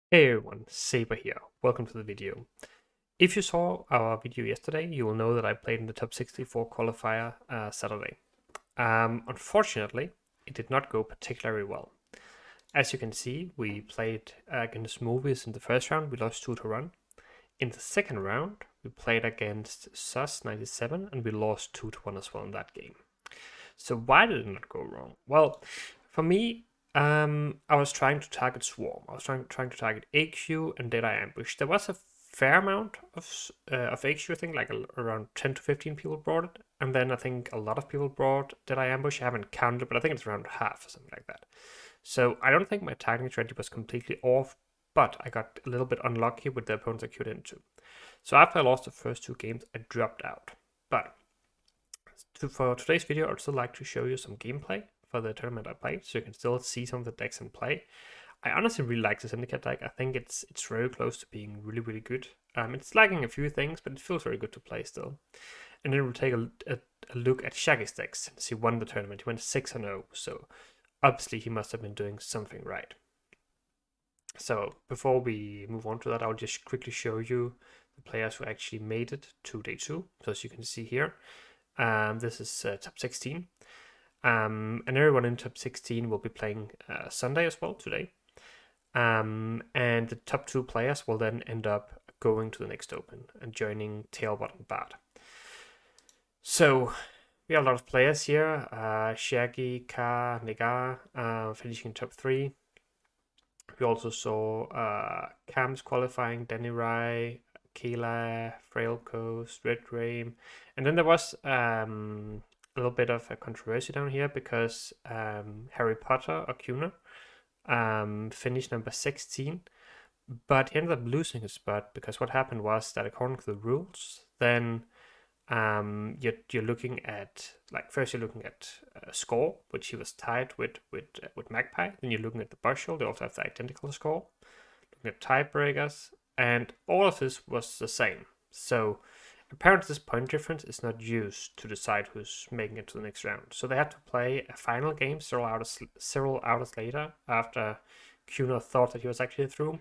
Hey everyone, Saber here. Welcome to the video. If you saw our video yesterday, you will know that I played in the top 64 qualifier Saturday. Unfortunately, it did not go particularly well. As you can see, we played against Movies in the first round, we lost 2-1. In the second round, we played against Sus97 and we lost 2-1 as well in that game. So why did it not go wrong? Well, for me, I was trying to target Swarm. I was trying to target AQ and Deadeye Ambush. There was a fair amount of AQ, I think, like around 10 to 15 people brought it. And then I think a lot of people brought Deadeye Ambush. I haven't counted, but I think it's around half or something like that. So I don't think my targeting strategy was completely off, but I got a little bit unlucky with the opponents I queued into. So after I lost the first two games, I dropped out. But for today's video, I'd still like to show you some gameplay for the tournament I played, so you can still see some of the decks in play. I honestly really like the Syndicate deck. I think it's very close to being really good. It's lagging a few things, but it feels very good to play still. And then we'll take a look at Shaggy's decks. He won the tournament. He went 6-0, so obviously he must have been doing something right. So before we move on to that, I'll just quickly show you the players who actually made it to day 2. So as you can see here, this is top 16. And everyone in top 16 will be playing Sunday as well today. And the top 2 players will then end up going to the next Open and joining Tailbot and Bart. So we have a lot of players here. Shaggy, Ka, Negar finishing top 3. We also saw Cam's qualifying, Danny Rai, Kayla, Frail Coast, Red Rame. And then there was a little bit of a controversy down here because Harry Potter or Kuna finished number 16, but he ended up losing his spot because what happened was that according to the rules, then you're looking at, like, first you're looking at score, which he was tied with Magpie. Then you're looking at the Bushel. They also have the identical score. Looking at tiebreakers, and all of this was the same. So apparently this point difference is not used to decide who's making it to the next round. So they had to play a final game several hours later after Kuna thought that he was actually through,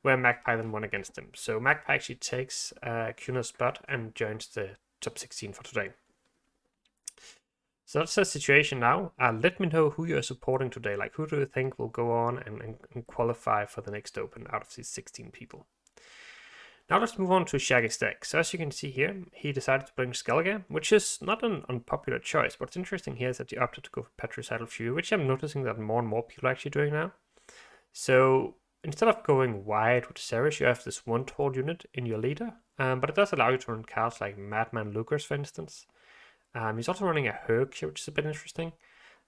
where Magpie then won against him. So Magpie actually takes Kuna's spot and joins the top 16 for today. So that's the situation now. Let me know who you're supporting today. Like, who do you think will go on and qualify for the next Open out of these 16 people? Now let's move on to Shaggy's deck. So as you can see here, he decided to bring Skellige, which is not an unpopular choice. What's interesting here is that he opted to go for Patricidal Fury, which I'm noticing that more and more people are actually doing now. So instead of going wide with Ceres, you have this one tall unit in your leader, but it does allow you to run cards like Madman Lucas, for instance. He's also running a Herc here, which is a bit interesting.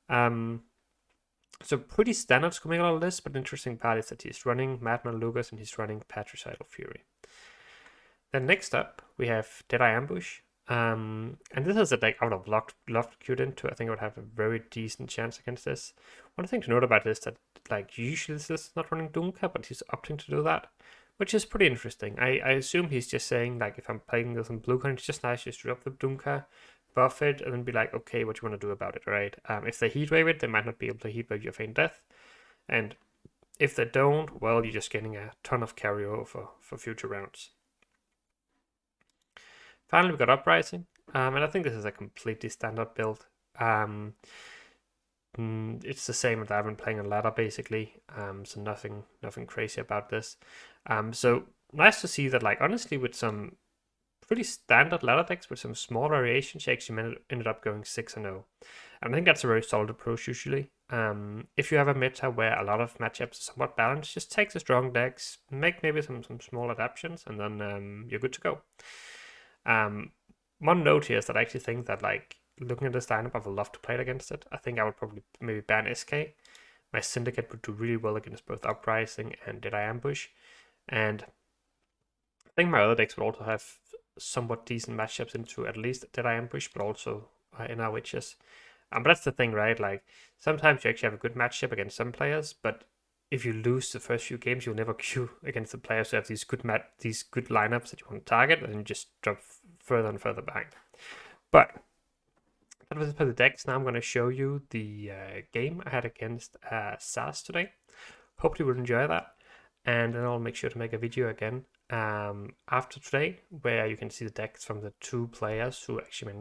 So pretty standard coming out of this, but the interesting part is that he's running Madman Lucas and he's running Patricidal Fury. Then next up, we have Deadeye Ambush. And this is a deck I would have loved to queue into. I think I would have a very decent chance against this. One thing to note about this is that, like, usually this is not running Doomka, but he's opting to do that, which is pretty interesting. I assume he's just saying, like, if I'm playing this on blue card, it's just nice just to drop the Doomka, buff it, and then be like, okay, what you want to do about it, right? If they heatwave it, they might not be able to heatwave your Feign Death. And if they don't, well, you're just getting a ton of carryover for future rounds. Finally, we got Uprising, and I think this is a completely standard build. It's the same that I've been playing on ladder, basically, so nothing crazy about this. So nice to see that, like, honestly, with some pretty standard ladder decks with some small variations, she actually ended up going 6-0. And I think that's a very solid approach usually. If you have a meta where a lot of matchups are somewhat balanced, just take the strong decks, make maybe some small adaptations, and then you're good to go. One note here is that I actually think that, like, looking at this lineup, I would love to play it against it. I think I would probably maybe ban SK. My Syndicate would do really well against both Uprising and Deadeye Ambush. And I think my other decks would also have somewhat decent matchups into at least Deadeye Ambush, but also in our witches. But that's the thing, right? Like, sometimes you actually have a good matchup against some players, but if you lose the first few games, you'll never queue against the players who have these good lineups that you want to target, and you just drop further and further behind. But that was it for the decks. Now I'm going to show you the game I had against SAS today. Hopefully you will enjoy that. and then I'll make sure to make a video again after today, where you can see the decks from the 2 players who actually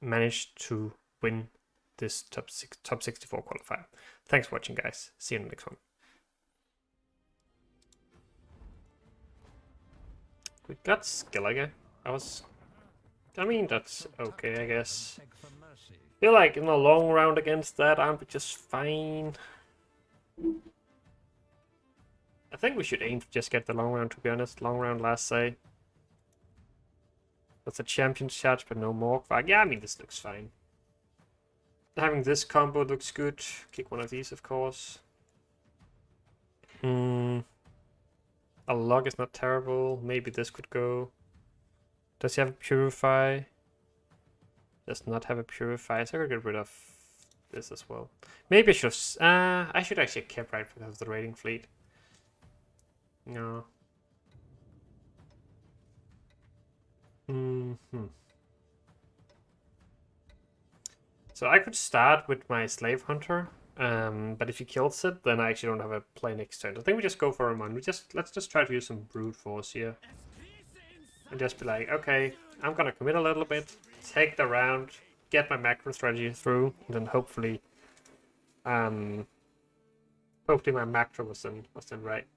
managed to win this top 64 qualifier. Thanks for watching, guys. See you in the next one. We got Skilliger. I mean, that's okay, I guess. Feel like in a long round against that, I'm just fine. I think we should aim to just get the long round, to be honest. Long round last say. That's a champion charge, but no more. Yeah, I mean, this looks fine. Having this combo looks good. Kick one of these, of course. A log is not terrible. Maybe this could go. Does he have a purify? Does not have a purify, so I could get rid of this as well. Maybe I should have... I should actually have kept right because of the raiding fleet. No. So I could start with my slave hunter, but if he kills it, then I actually don't have a play next turn. I think we just go for a run. Let's just try to use some brute force here. And just be like, okay, I'm gonna commit a little bit, take the round, get my macro strategy through, and then hopefully my macro was then right.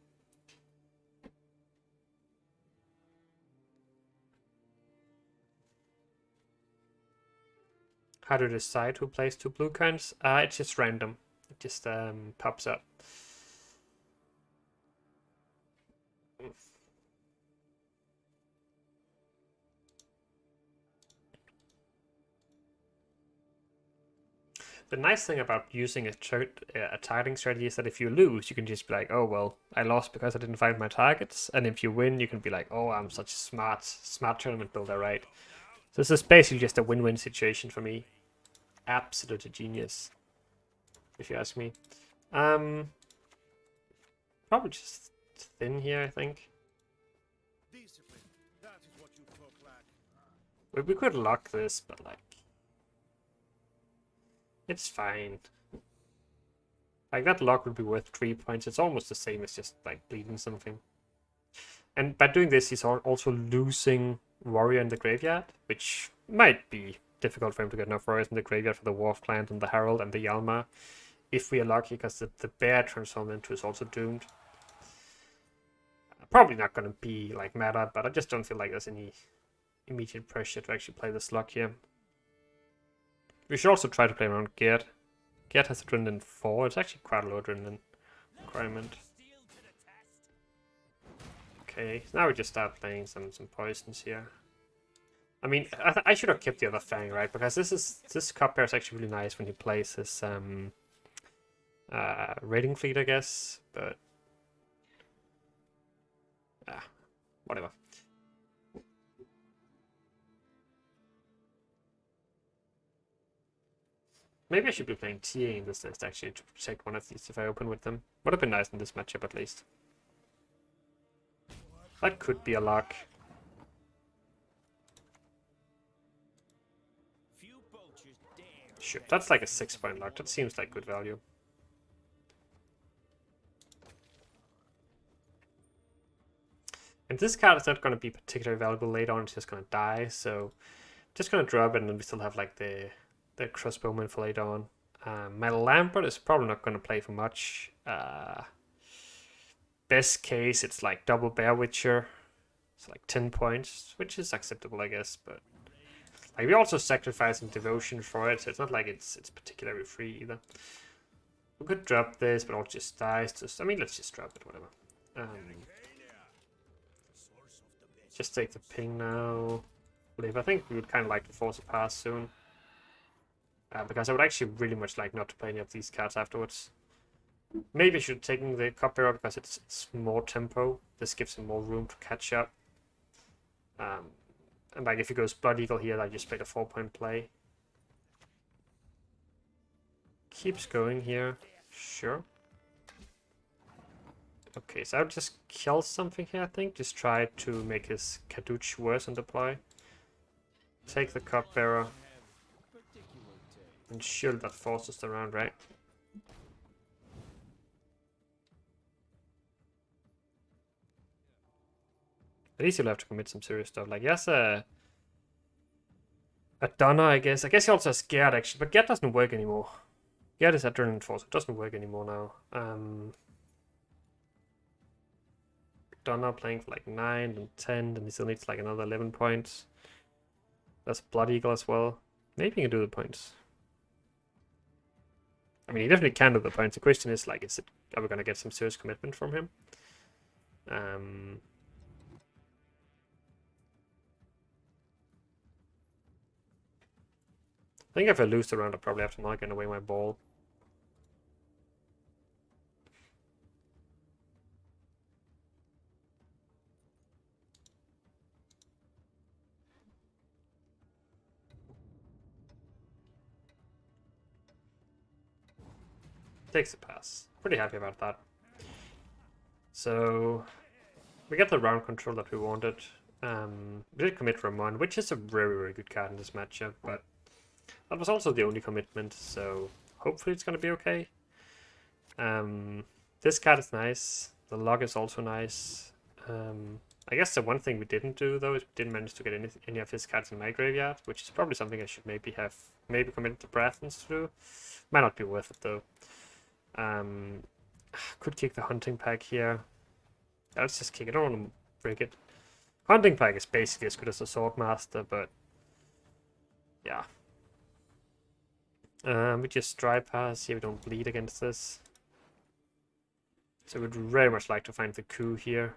How to decide who plays 2 blue coins? It's just random. It just pops up. The nice thing about using a targeting strategy is that if you lose, you can just be like, oh, well, I lost because I didn't find my targets. And if you win, you can be like, oh, I'm such a smart tournament builder, right? So this is basically just a win-win situation for me. Absolute genius, if you ask me. Probably just thin here, I think. We could lock this, but like... It's fine. Like, that lock would be worth 3 points. It's almost the same as just, like, bleeding something. And by doing this, he's also losing Warrior in the graveyard, which might be difficult for him to get enough Warriors in the graveyard for the Wharf Client and the Herald and the Yalmar. If we are lucky, because the bear transform into is also doomed. Probably not going to be, like, meta, but I just don't feel like there's any immediate pressure to actually play this lock here. We should also try to play around Gerd. Gerd has adrenaline 4. It's actually quite a low adrenaline requirement. Okay, so now we just start playing some poisons here. I mean, I should have kept the other Fang, right? Because this cupbearer is actually really nice when he plays his raiding fleet, I guess. But whatever. Maybe I should be playing TA in this list, actually, to protect one of these if I open with them. Would have been nice in this matchup, at least. That could be a lock. Sure, that's like a 6-point lock. That seems like good value. And this card is not going to be particularly valuable later on. It's just going to die, so... Just going to drop it, and then we still have, like, the crossbowman for later on. My Lambert is probably not going to play for much. Best case, it's like double Bear Witcher. It's like 10 points, which is acceptable, I guess. But like, we're also sacrificing devotion for it, so it's not like it's particularly free either. We could drop this, but I'll just die. I mean, let's just drop it, whatever. Just take the ping now. I think we would kind of like to force a pass soon. Because I would actually really much like not to play any of these cards afterwards. Maybe I should have taken the cupbearer because it's more tempo. This gives him more room to catch up. And like if he goes Blood Eagle here, I just played a 4-point play. Keeps going here. Sure. Okay, so I'll just kill something here, I think. Just try to make his Kaduch worse on deploy. Take the cupbearer. And shield that forces around, right? At least he'll have to commit some serious stuff. Like, yes, a Donner, I guess. I guess he also has Gerd, actually. But Gerd doesn't work anymore. Gerd is Adrenaline Force. It doesn't work anymore now. Donner playing for like 9 and 10. And he still needs like another 11 points. That's Blood Eagle as well. Maybe he can do the points. I mean, he definitely can do the points. The question is, like, are we going to get some serious commitment from him? I think if I lose the round, I probably have to not get away my ball. Takes a pass. Pretty happy about that. So we get the round control that we wanted. We did commit Ramon, which is a very, very good card in this matchup, but that was also the only commitment, so hopefully it's going to be okay. This card is nice. The log is also nice. I guess the one thing we didn't do, though, is we didn't manage to get any of his cards in my graveyard, which is probably something I should maybe committed to Brathens to do. Might not be worth it, though. Could kick the Hunting Pack here. Let's just kick it. I don't want to break it. Hunting Pack is basically as good as a Swordmaster, but yeah. We just dry pass here. We don't bleed against this. So we'd very much like to find the coup here.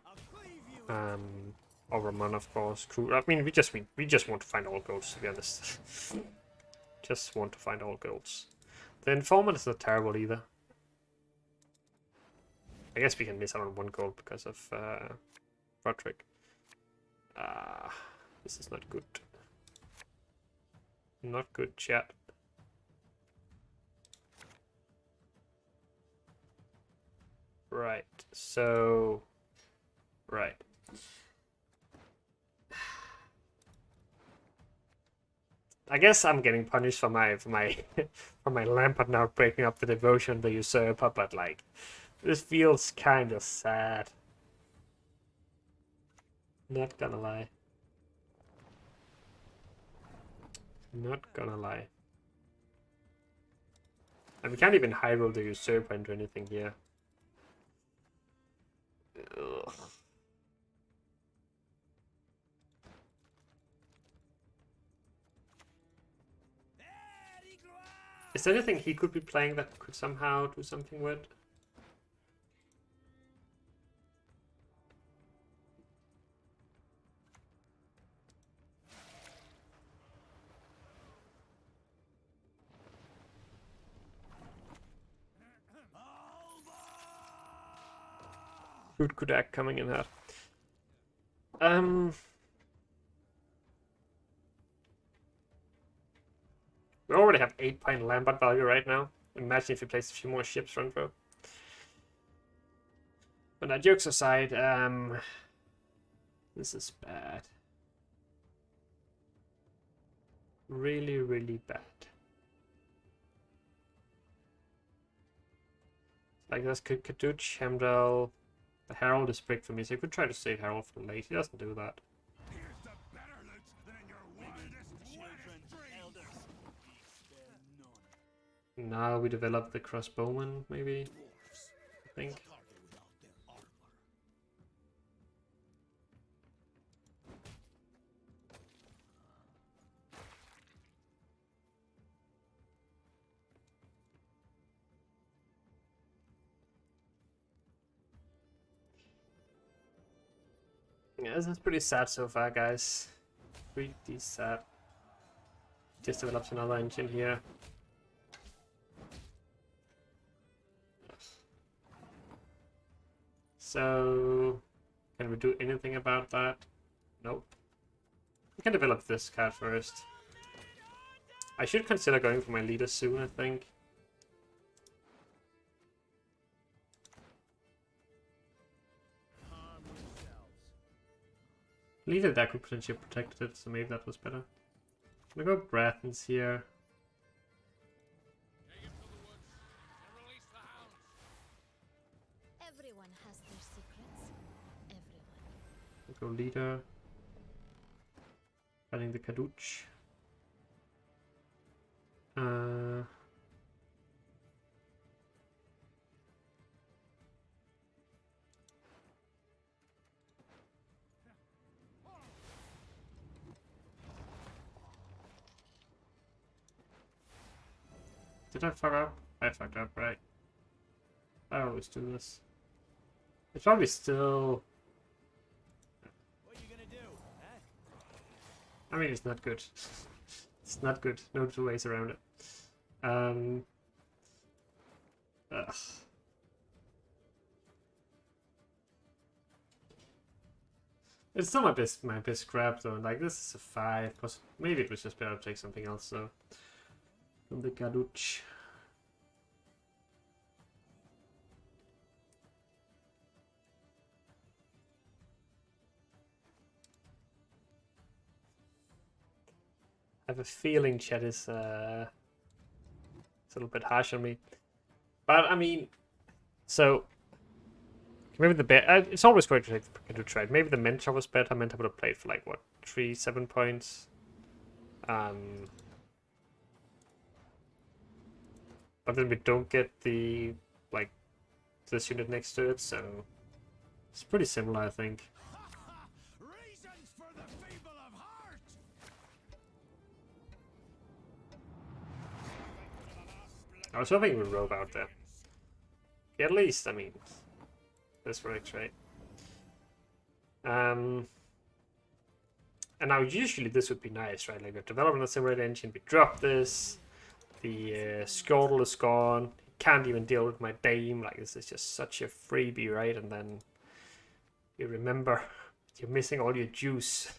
Or Ramon, of course. Coup. I mean, we just want to find all golds, to be honest. Just want to find all golds. The Informant is not terrible either. I guess we can miss out on 1 gold because of Roderick. This is not good. Not good, chat. Right, so... Right. I guess I'm getting punished for my for my Lampard now breaking up the devotion, the usurper, but like... This feels kind of sad. Not gonna lie. Not gonna lie. And we can't even high roll the usurper into anything here. Ugh. Is there anything he could be playing that could somehow do something with? Good Kudak coming in that. We already have 8 point Lambert value right now. Imagine if he plays a few more ships front row. But now, jokes aside, this is bad. Really, really bad. Like this could do Chemdall. The Herald is big for me, so you could try to save Herald for late. He doesn't do that. Now we develop the crossbowman, maybe. I think. Yeah, this is pretty sad so far, guys. Pretty sad. Just develops another engine here. So, can we do anything about that? Nope. We can develop this card first. I should consider going for my leader soon, I think. Leader that could potentially protect it, so maybe that was better. I'm gonna go Brathens here. go leader. Fighting the Kadooch. Did I fuck up? I fucked up, right? I always do this. It's probably still... What are you gonna do? Huh? I mean, it's not good. It's not good. No two ways around it. Ugh. It's still my best grab though. Like, this is a 5. Plus, maybe it was just better to take something else though. From the Kadooch. I have a feeling chat is a little bit harsh on me. But, I mean, so... Maybe the it's always great to take the Kadooch, right? Maybe the Mentor was better. Mentor would have played for, like, what, 7 points? But then we don't get the, like, this unit next to it, so... It's pretty similar, I think. Reasons for the feeble of heart. I was hoping we'd rope out there. Yeah, at least, I mean, this works, right? And now usually this would be nice, right? Like, we're developing a simulator engine, we drop this, the Scoldle is gone, can't even deal with my Dame, like, this is just such a freebie, right? And then you remember you're missing all your juice.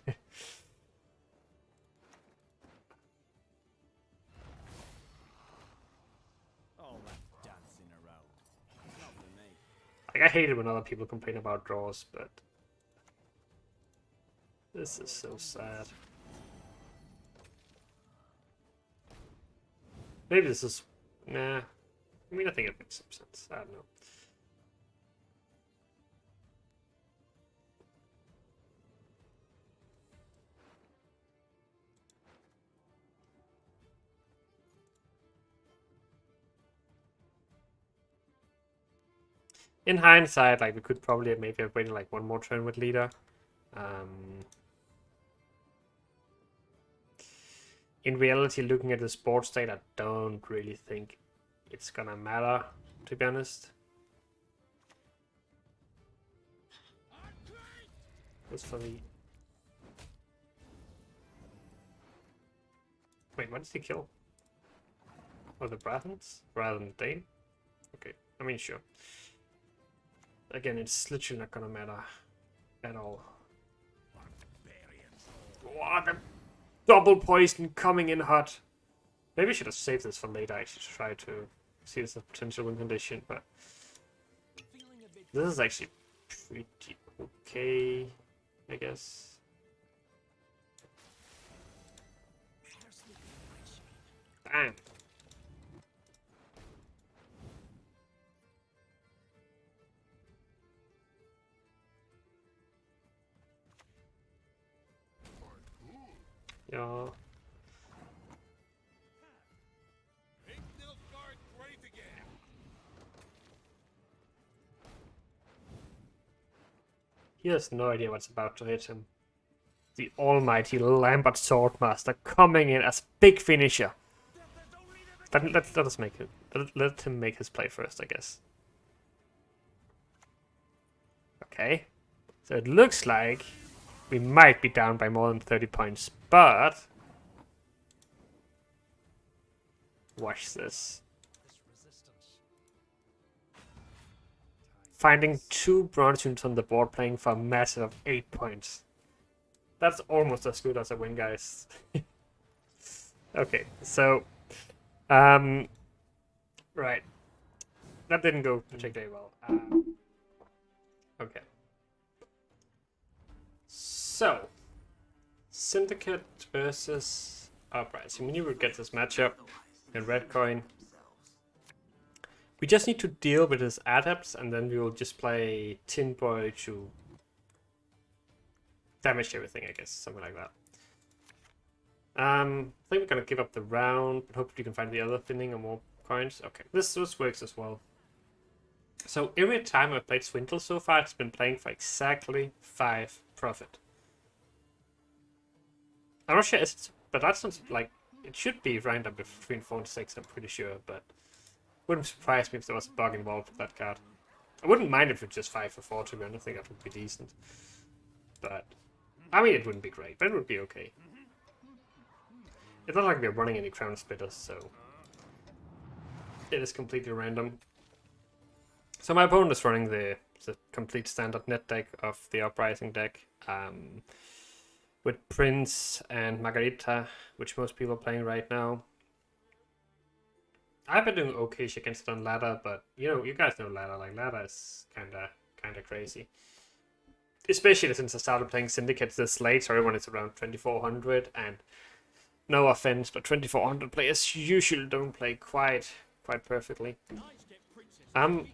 All that dancing around. Not for me. Like, I hate it when other people complain about draws, but this is so sad. Maybe this is... Nah. I mean, I think it makes some sense. I don't know. In hindsight, like, we could probably maybe have waited like one more turn with leader. In reality, looking at the sports state, I don't really think it's gonna matter, to be honest. Just for the... Wait, what did he kill? Oh, the Brathens? Rather than the Dane? Okay, I mean, sure. Again, it's literally not gonna matter at all. What the double poison coming in hot. Maybe I should have saved this for later, actually, to try to see this as a potential win condition, but this is actually pretty okay, I guess. Bam. Yeah. He has no idea what's about to hit him. The almighty Lambert Swordmaster coming in as big finisher. Let us make it. Let him make his play first, I guess. Okay. So it looks like we might be down by more than 30 points, but watch this. Finding 2 bronze units on the board, playing for a massive of 8 points. That's almost as good as a win, guys. Okay, so right, that didn't go particularly well. Okay. So, Syndicate versus Uprising. We knew we'd get this matchup in red coin. We just need to deal with his adepts, and then we will just play Tin Boy to damage everything, I guess, something like that. I think we're gonna give up the round, but hopefully we can find the other thinning or more coins. Okay, this works as well. So every time I've played Swindle so far, it's been playing for exactly 5 profit. I'm not sure, but that's not like it should be random between 4 and 6. I'm pretty sure, but wouldn't surprise me if there was a bug involved with that card. I wouldn't mind if it was just 5 for 4 to be honest. I think that would be decent. But I mean, it wouldn't be great, but it would be okay. It's not like we're running any crown splitters, so it is completely random. So my opponent is running the complete standard net deck of the Uprising deck, with Prince and Margarita, which most people are playing right now. I've been doing okay against it on ladder, but you guys know ladder. Like ladder is kinda crazy, especially since I started playing Syndicate this late. So everyone is around 2400, and no offense, but 2400 players usually don't play quite perfectly. I'm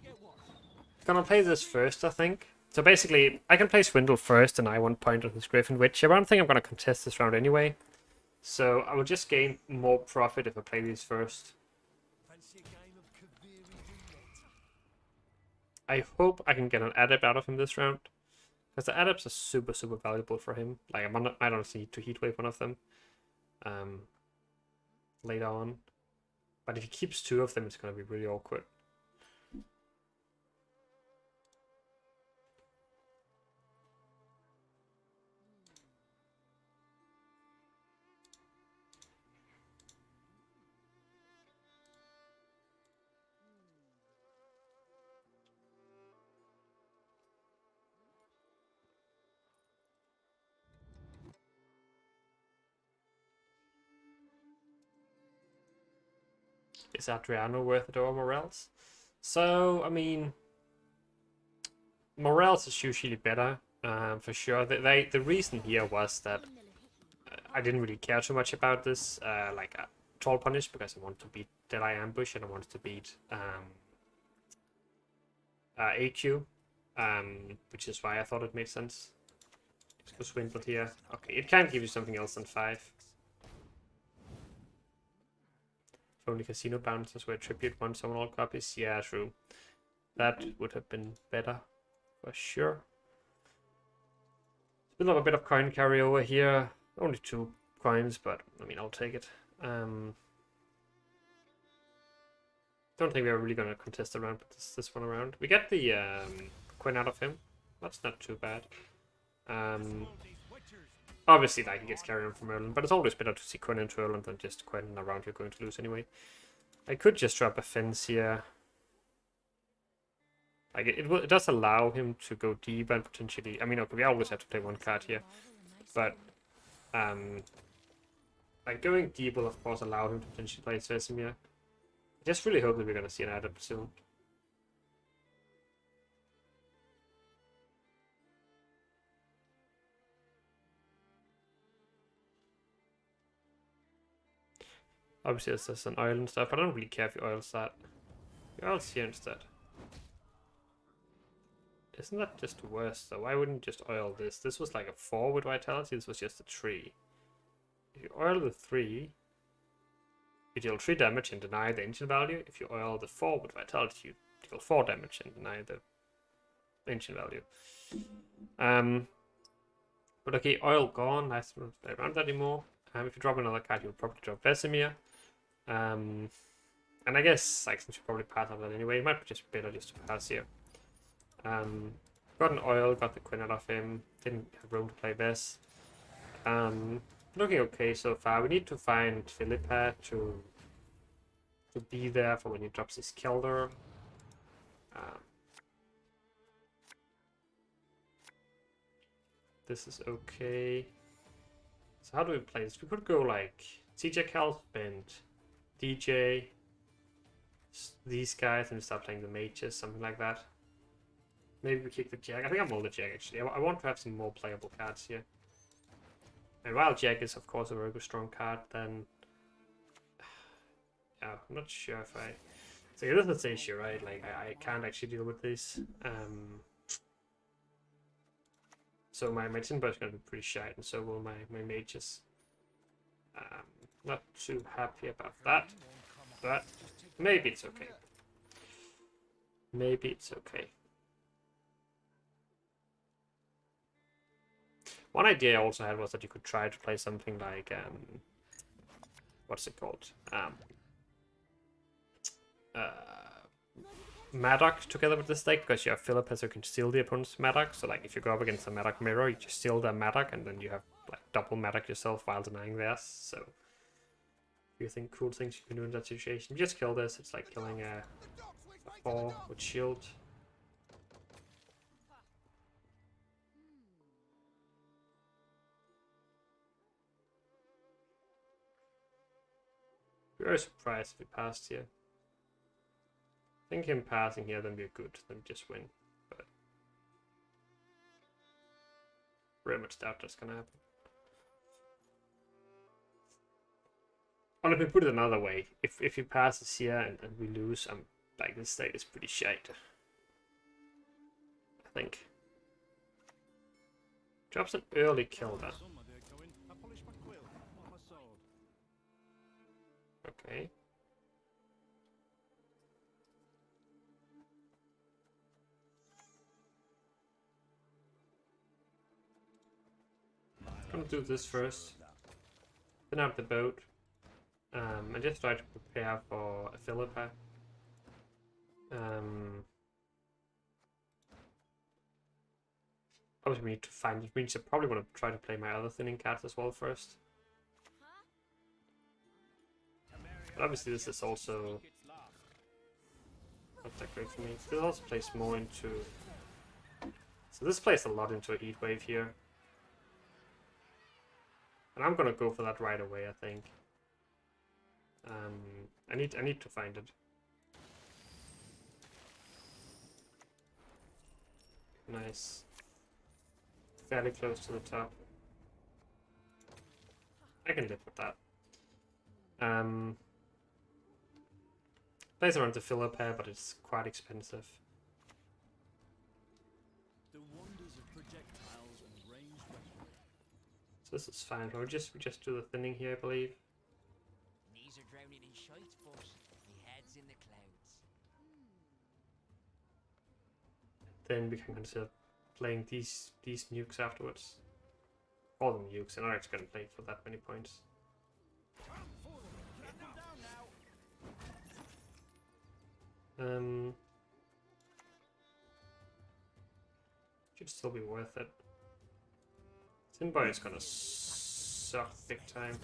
gonna play this first, I think. So basically, I can play Swindle first, and I want point on his Griffin Witch. I don't think I'm gonna contest this round anyway, so I will just gain more profit if I play these first. I hope I can get an adept out of him this round, because the adepts are super valuable for him. Like I don't need to heatwave one of them later on, but if he keeps 2 of them, it's gonna be really awkward. Is Adriano worth it over Morels? So, I mean, Morels is usually better, for sure. The reason here was that I didn't really care too much about this, Troll Punish, because I wanted to beat Deadeye Ambush and I wanted to beat AQ, which is why I thought it made sense. Let's go Swindle here. Okay, it can't give you something else than 5. If only Casino bounces were tribute 1 summon all copies. Yeah, true. That would have been better, for sure. Build up a bit of coin carryover here. Only 2 coins, but I mean, I'll take it. Don't think we're really gonna contest around this one around. We get the Quinn out of him. That's not too bad. Obviously, like, he gets carried on from Erland, but it's always better to see Quinn into Erland than just Quinn around you're going to lose anyway. I could just drop a fence here. Like, it does allow him to go deep and potentially... I mean, okay, we always have to play 1 card here. But, like, going deep will, of course, allow him to potentially play Svesemir. I just really hope that we're going to see an adept soon. Obviously, this is an oil and stuff. I don't really care if you oils that. You oils here instead. Isn't that just worse, though? Why wouldn't you just oil this? This was like a 4 with Vitality. This was just a 3. If you oil the 3, you deal 3 damage and deny the ancient value. If you oil the 4 with Vitality, you deal 4 damage and deny the ancient value. But okay, oil gone. I don't play around that anymore. If you drop another card, you'll probably drop Vesemir. And I guess, like, since you probably pass on that anyway, it might be just better just to pass here. Got an oil, got the Quinn out of him, didn't have room to play Ves. Looking okay so far. We need to find Philippa to be there for when he drops his Kelder. This is okay. So how do we play this? We could go like CJ Calspent, DJ, these guys, and start playing the mages, something like that. Maybe we kick the Jag. I think I'm all the Jag actually. I want to have some more playable cards here. And while Jag is of course a very good strong card, then yeah, I'm not sure if I. So this is the issue, right? Like I can't actually deal with this. So my timber is going to be pretty shite, and so will my mages. Not too happy about that, but maybe it's okay. Maybe it's okay. One idea I also had was that you could try to play something like what's it called? Maddock together with this deck, because you have Philippus who can steal the opponent's Maddock. So like if you go up against a Maddock mirror, you just steal their Maddock, and then you have like double Maddock yourself while denying theirs. So if you think cool things you can do in that situation, just kill this. It's like killing a 4 with shield. Very surprised if he passed here. I think him passing here, then we're good. Then we just win. But very much doubt that's gonna happen. Or let me put it another way. If he passes here and we lose, I'm like, this state is pretty shite. I think. Drops an early kill then. Okay. I'm gonna do this first. Then have the boat. And just try to prepare for a Philippa. Obviously we need to find it. Means I probably want to try to play my other thinning cards as well first. But obviously this is also not that great for me. This also plays more into... So this plays a lot into a heat wave here. And I'm gonna go for that right away, I think. I need to find it. Nice. Fairly close to the top. I can live with that. Plays around the filler pair, but it's quite expensive. The wonders of projectiles and ranged weaponry. So this is fine. We just do the thinning here, I believe. Knees are drowning in shite, but my head's in the clouds. Then we can consider playing these nukes afterwards. All the nukes, and I'm not actually going to play for that many points. Should still be worth it. Tinboy is gonna suck big time.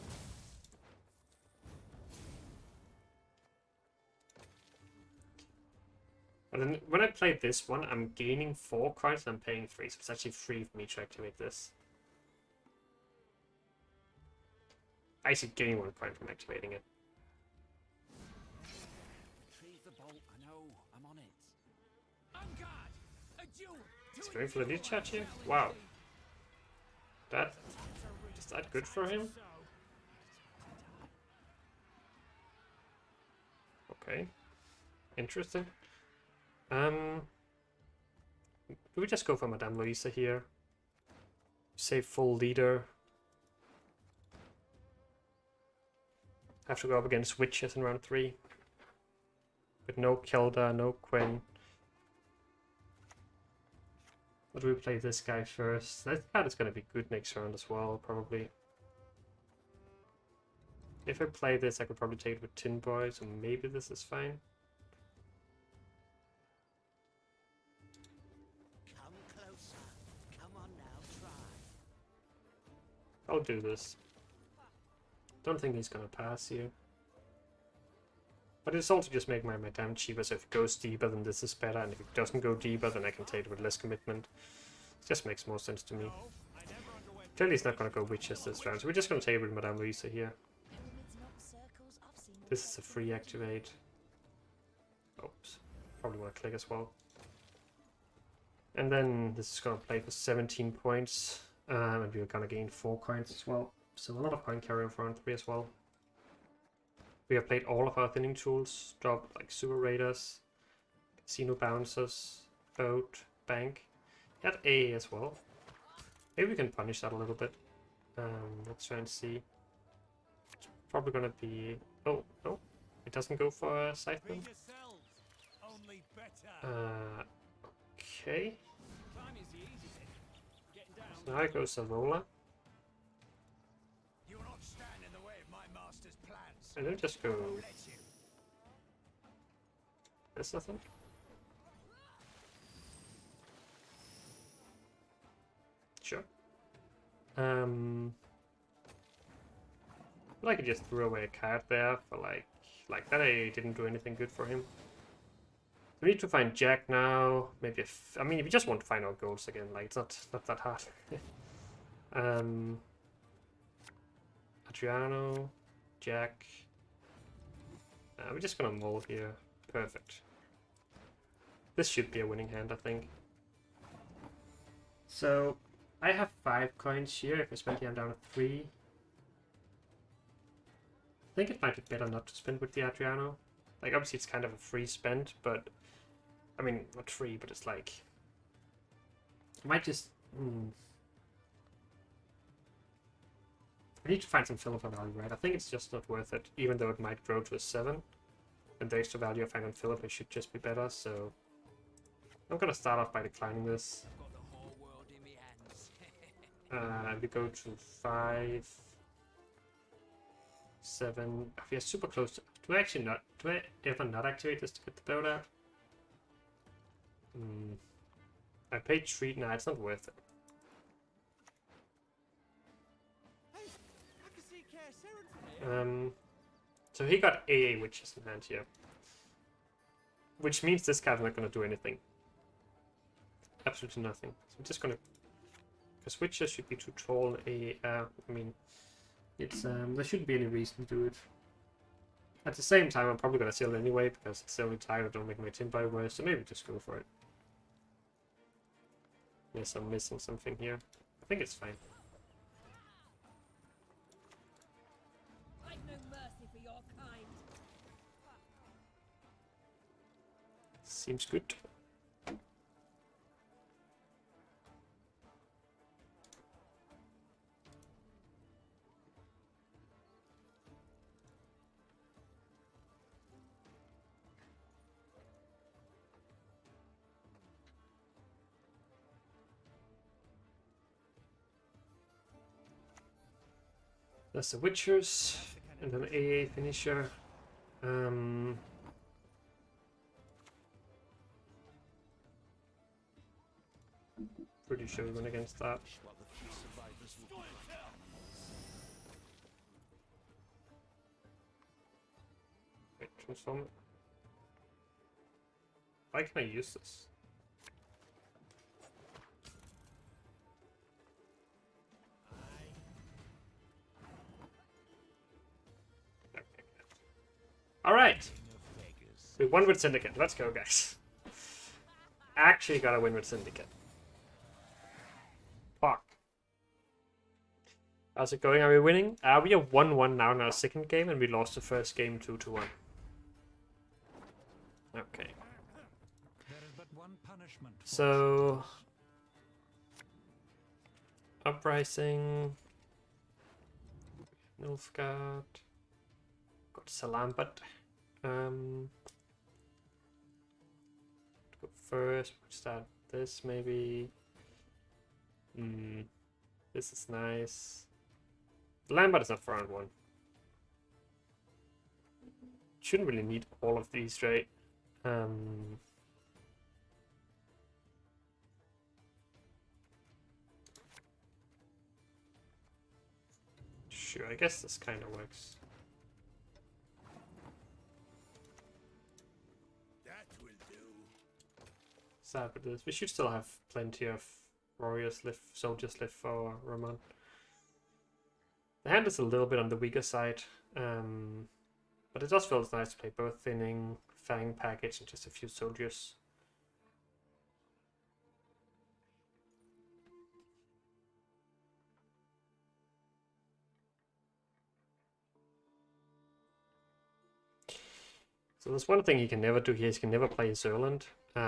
But then when I play this one, I'm gaining 4 coins and I'm paying 3, so it's actually free for me to activate this. I actually gain 1 coin from activating it. Retrieve the bolt. I know. I'm on it. On guard. A duel. He's going for the lead chat here? Wow. Is that good for him? Okay. Interesting. Do we just go for Madame Louisa here? Save full leader. Have to go up against witches in round 3. With no Kelda, no Quinn. But we play this guy first. That card is going to be good next round as well, probably. If I play this, I could probably take it with Tin Boy, so maybe this is fine. Come closer. Come on now, try. I'll do this. Don't think he's going to pass here. But it's also just make my damage cheaper, so if it goes deeper, then this is better, and if it doesn't go deeper, then I can take it with less commitment. It just makes more sense to me. Clearly he's not going to go witches this round, so we're just going to take it with Madame Louisa here. This is a free activate. Oops. Probably want to click as well. And then this is going to play for 17 points, and we're going to gain 4 coins as well. So a lot of coin carry for round 3 as well. We have played all of our thinning tools, dropped like Super Raiders, Casino Bouncers, Boat, Bank. Got A as well. Maybe we can punish that a little bit. Let's try and see. It's probably gonna be... Oh, no. It doesn't go for a scythe Be build. yourselves, only better. Okay. Time is the easy bit. Getting down. So now it goes a roller. You will not stand in the way of my master's plans. And then just go... Let you. There's nothing. Sure. I could just throw away a card there for like that. I didn't do anything good for him. We need to find Jack now. Maybe if I mean if you just want to find our goals again, like it's not that hard. Adriano, Jack. We're just gonna mull here. Perfect. This should be a winning hand, I think. So I have 5 coins here. If I spend here, I'm down to 3. I think it might be better not to spend with the Adriano. Like, obviously it's kind of a free spend, but... I mean, not free, but it's like... I might just... I need to find some filler value, right? I think it's just not worth it, even though it might grow to a 7. And the extra value I find on Philip, it should just be better, so... I'm gonna start off by declining this. I've got the whole world in my hands. We go to 5... 7. Oh, we are super close to... Do I ever not activate this to get the build out? I paid 3. Nah, it's not worth it. Hey, I can see Care Seren from here. So he got AA witches in hand here. Which means this card's not going to do anything. Absolutely nothing. So I'm just going to... Because witches should be too tall. I mean... It's there shouldn't be any reason to do it. At the same time, I'm probably gonna sell it anyway because it's the only target that don't make my Timber worse. So maybe just go for it. Yes, I'm missing something here. I think it's fine. I've no mercy for your kind. Seems good. That's the Witchers, and then AA finisher. Pretty sure we went against that. Wait, transform it. Why can I use this? Alright! We won with Syndicate. Let's go, guys. Actually got to win with Syndicate. Fuck. How's it going? Are we winning? We are 1-1 now in our second game, and we lost the first game 2-1. Okay. There is but one punishment. So... Uprising... Nilfgaard... Got Salambot. Go first. Start this maybe. This is nice. The Lambert is not for round 1. Shouldn't really need all of these, right? Sure, I guess this kind of works. Sad with this. We should still have plenty of warriors left, soldiers left for Roman. The hand is a little bit on the weaker side, but it does feel nice to play both thinning, fang package, and just a few soldiers. So there's one thing he can never do here, is he can never play Zerland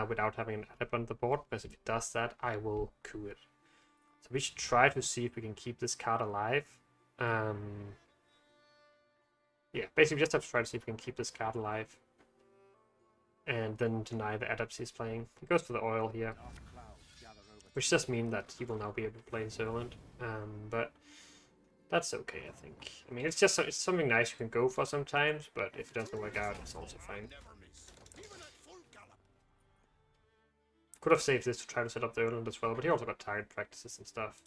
without having an adept on the board, because if he does that, I will coup it. So we should try to see if we can keep this card alive. Yeah, basically we just have to try to see if we can keep this card alive. And then deny the adepts he's playing. He goes for the oil here. Which does mean that he will now be able to play Zerland. But that's okay, I think. I mean, it's just it's something nice you can go for sometimes, but if it doesn't work out, it's also fine. Could have saved this to try to set up the Erland as well, but he also got target practices and stuff.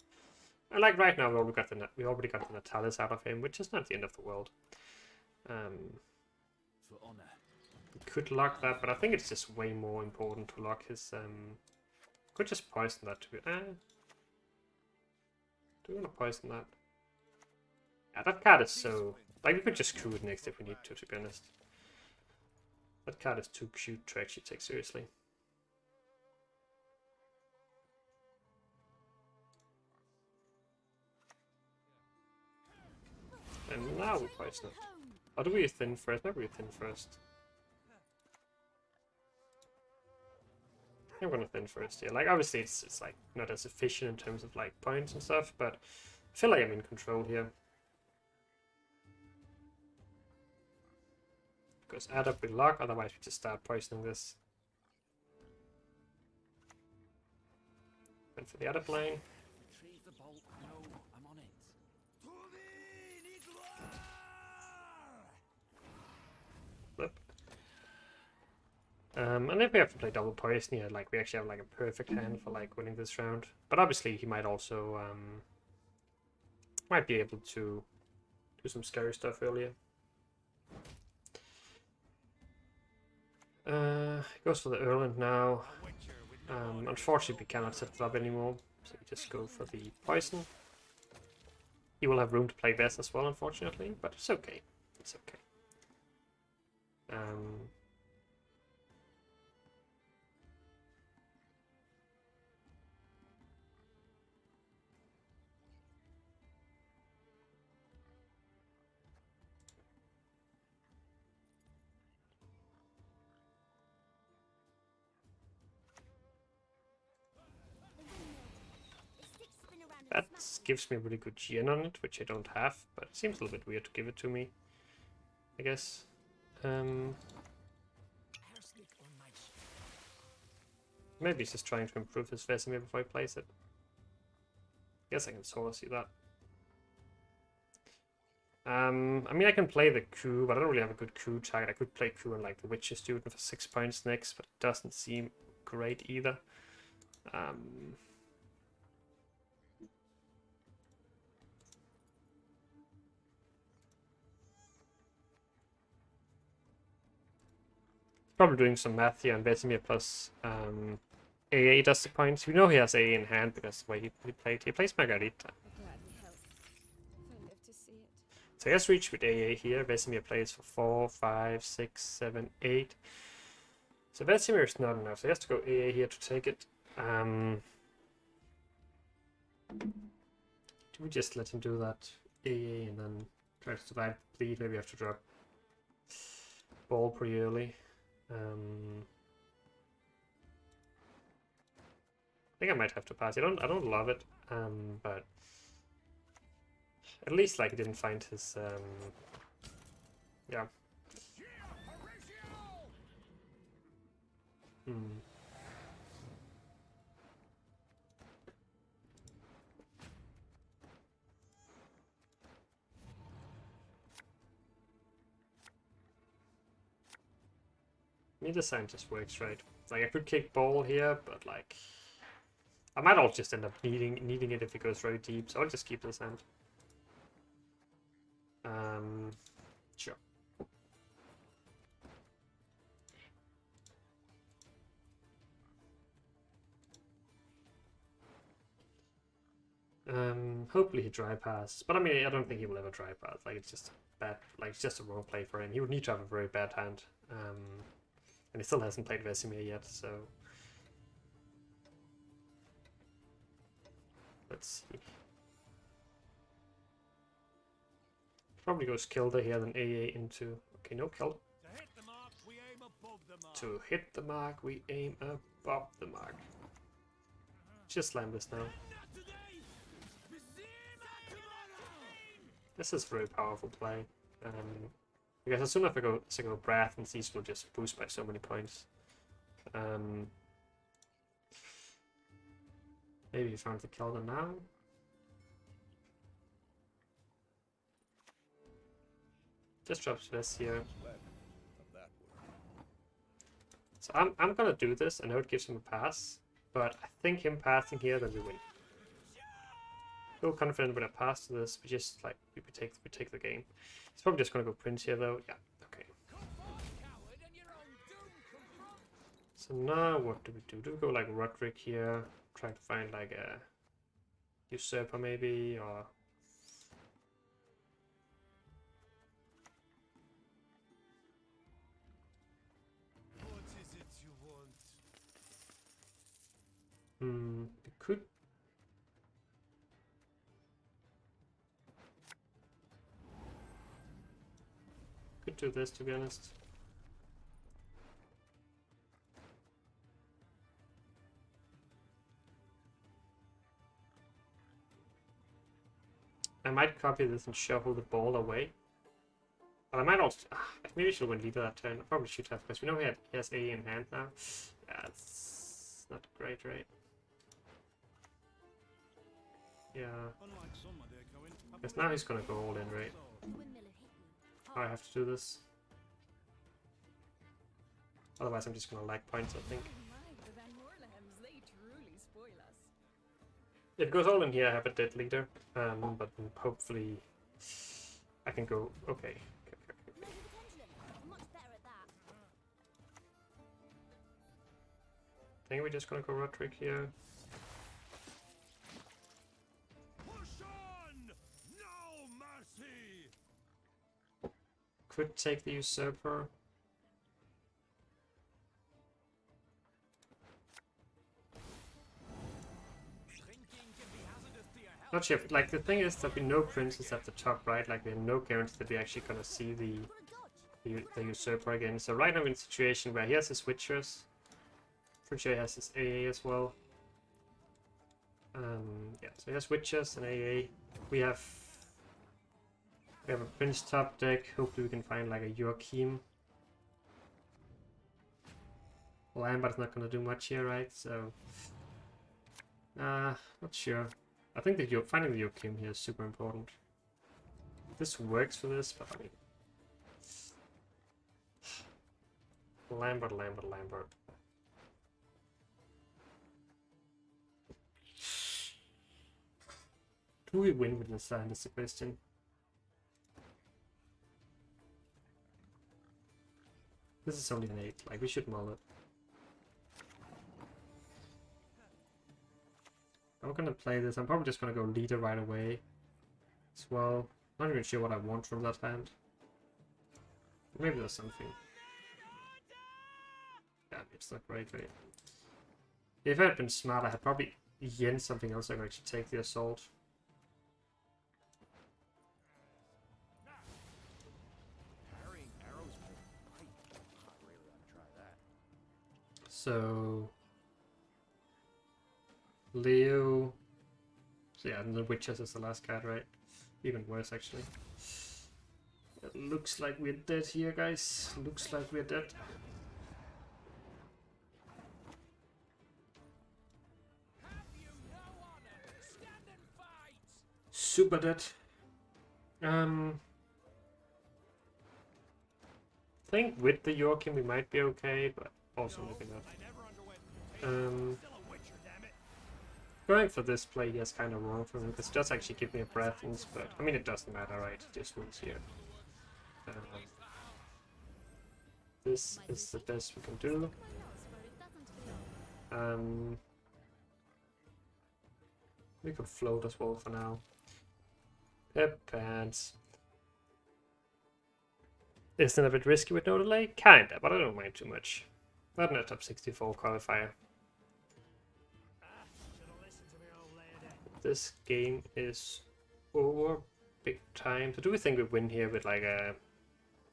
And like right now, we already got the Natalis out of him, which is not the end of the world. For honor. We could lock that, but I think it's just way more important to lock his. Could just poison that to be. Do we want to poison that? Yeah, that card is so. Like, we could just coup it next if we need to be honest. That card is too cute to actually take seriously. And now we poison it. Or do we thin first? Maybe we thin first. I'm gonna thin first here. Like, obviously it's like not as efficient in terms of like points and stuff, but I feel like I'm in control here. Because add up with lock, otherwise we just start poisoning this. And for the other plane. Retrieve the bolt. No, I'm on it. Flip. And if we have to play double poison here, like we actually have like a perfect hand for like winning this round. But obviously he might also might be able to do some scary stuff earlier. Goes for the Erland now. Unfortunately we cannot set it up anymore, so we just go for the poison. He will have room to play Vess as well, unfortunately, but it's okay. It's okay. That gives me a really good gen on it, which I don't have, but it seems a little bit weird to give it to me, I guess. Maybe he's just trying to improve his Vesemir before he plays it. Guess I can sort of see that. I mean, I can play the coup, but I don't really have a good coup target. I could play coup and like the Witcher student for 6 points next, but it doesn't seem great either. Probably doing some math here on Vesemir plus AA does the points. We know he has AA in hand because the way he played. He plays Margarita. So he has reached with AA here. Vesemir plays for 4, 5, 6, 7, 8. So Vesemir is not enough. So he has to go AA here to take it. Do we just let him do that AA and then try to survive the bleed? Maybe we have to drop ball pretty early. I think I might have to pass. I don't love it, but at least like he didn't find his yeah. Neither sign just works, right? Like I could kick ball here, but like I might also just end up needing it if it goes very deep, so I'll just keep this hand. Sure. Hopefully he dry passes, but I mean I don't think he will ever dry pass. Like it's just bad, like it's just a wrong play for him. He would need to have a very bad hand. And he still hasn't played Vesemir yet, so let's see. Probably goes Kilda here, then AA into. Okay, no Kilda. To hit the mark, we aim above the mark. To hit the mark, we aim above the mark. Just slam this now. This is a very powerful play. Because as soon as I go Breath, and these will just boost by so many points. Maybe you're trying to kill them now. Just drops this here. So I'm gonna do this. I know it gives him a pass, but I think him passing here, then we win. Feel confident when I pass to this. We just like we take the game. He's probably just gonna go Prince here though. Yeah. Okay. So now what do we do? Do we go like Roderick here? Try to find like a usurper maybe, or we could do this, to be honest. I might copy this and shuffle the ball away. But I might also... maybe I should win leader that turn. I probably should have, because we know he has A in hand now. Yeah, it's not great, right? Yeah. Because now he's gonna go all in, right? Oh, I have to do this. Otherwise I'm just gonna lag points, I think. If it goes all in here, I have a dead leader. But hopefully I can go... Okay. I think we're just gonna go Roderick here. Could take the usurper. Not sure. Like the thing is that we know Prince is at the top, right? Like we have no guarantee that we're actually gonna see the usurper again. So right now we're in a situation where he has his Witchers. Pretty sure he has his AA as well. Yeah, so he has Witchers and AA. We have a Prince top deck. Hopefully we can find like a Joachim. Lambert's not gonna do much here, right? So not sure. I think that finding the Joachim here is super important. This works for this, but I mean Lambert. Do we win with this hand is the question. This is only an 8, like we should mull it. I'm gonna play this. I'm probably just gonna go leader right away as well. Not even sure what I want from that hand. Maybe there's something. Yeah, it's not great, right? If I had been smart, I had probably yen something else. I could actually take the assault. So Leo. So yeah, and the Witches is the last card, right? Even worse, actually. It looks like we're dead here, guys. Looks like we're dead. Super dead. I think with the Joachim we might be okay, but also maybe not. Going for this play is kind of wrong for me. This does actually give me a breath, but I mean it doesn't matter, right? It just wins here. This is the best we can do. We could float as well for now. Pep pants. Isn't it a bit risky with no delay? Kinda, but I don't mind too much. Not in a top 64 qualifier. This game is over big time. So do we think we win here with like a...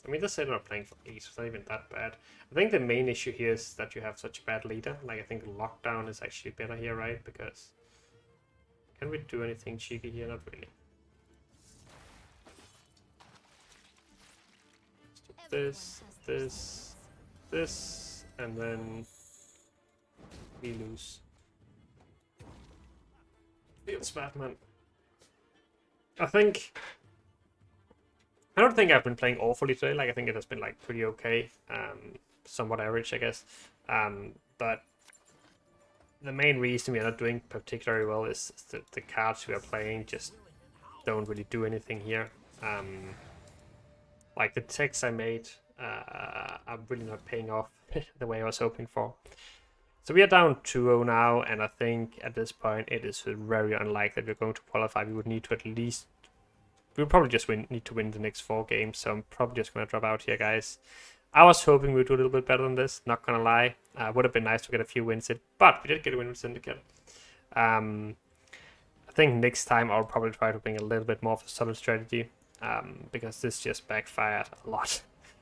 I mean, let's say they're playing for 8, so it's not even that bad. I think the main issue here is that you have such a bad leader. Like, I think lockdown is actually better here, right? Because... Can we do anything cheeky here? Not really. this, and then we lose. Feels bad, man. I don't think I've been playing awfully today. Like, I think it has been like pretty okay, somewhat average, I guess. But the main reason we are not doing particularly well is that the cards we are playing just don't really do anything here. Like the techs I made are really not paying off the way I was hoping for. So we are down 2-0 now, and I think at this point it is very unlikely that we're going to qualify. We would need to at least... We'll probably just need to win the next 4 games, so I'm probably just going to drop out here, guys. I was hoping we'd do a little bit better than this, not going to lie. Would have been nice to get a few wins in, but we did get a win with Syndicate. I think next time I'll probably try to bring a little bit more of a solid strategy, because this just backfired a lot.